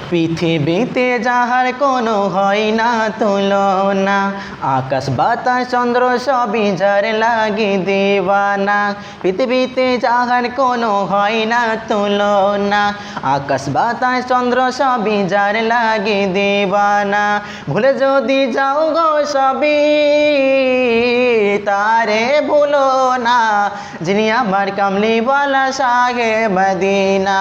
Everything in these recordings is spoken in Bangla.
পৃথিবীতে যাহার কোনো হয় না তুলনা, আকাশ বাতাস চন্দ্র সবই যার লাগি দিবানা। পৃথিবীতে যাহার কোনো হয় না তুলনা, আকাশ বাতাস চন্দ্র সবই যার লাগি দিবানা। ভুলে যদি যাও গো সবই তারে ভুলো না, যিনি আমার কামলিওয়ালা শাহে মদিনা,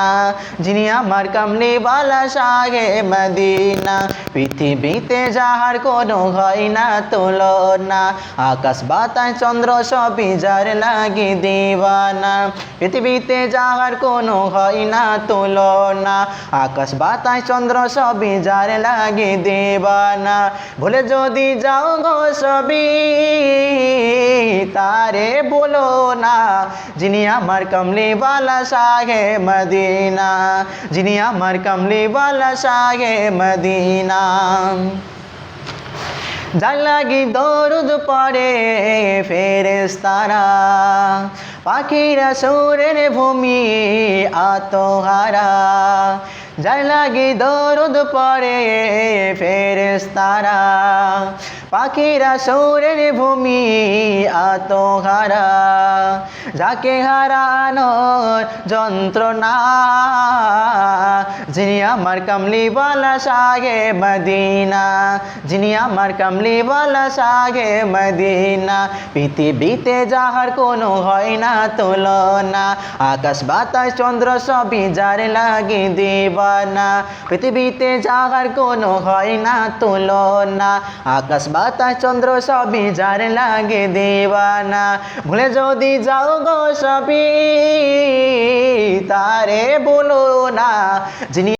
যিনি আমার কামলিওয়ালা শাহে মদিনা। পৃথিবীতে যাহার কোনো হয় না তুলনা, আকাশ বাতাস চন্দ্র সবই যার লাগি দিবানা। পৃথিবীতে যাহার কোনো হয় না তুলনা, আকাশ বাতাস চন্দ্র সবই যার লাগি দিবানা। ভুলে যদি যাও গো সবই তারে বলো না, যিনি আমার কামলিওয়ালা শাহে মদিনা, যিনি আমার কামলিওয়ালা শাহে মদিনা। যার লাগি দরুদ পড়ে ফেরেশতারা, পাখিরা সুরের ভূমি আত্মহারা। যার লাগি দরুদ পড়ে ফেরেশতারা, পাখিরা সুরের ভূমি আত্মহারা। যাকে হারানোর যন্ত্রণা, যিনি আমার কামলিওয়ালা শাহে মদিনা, যিনি আমার কামলিওয়ালা শাহে মদিনা। পৃথিবীতে যাহার কোনো হয় না তুলনা, আকাশ বাতাস চন্দ্র সবই যার লাগি দিবানা। পৃথিবীতে যাহার কোনো হয় না তুলনা, আকাশ বাতাস চন্দ্র সবই যার লাগে দিবানা। ভুলে যদি যাও গো সবই তারে বলো না, যিনি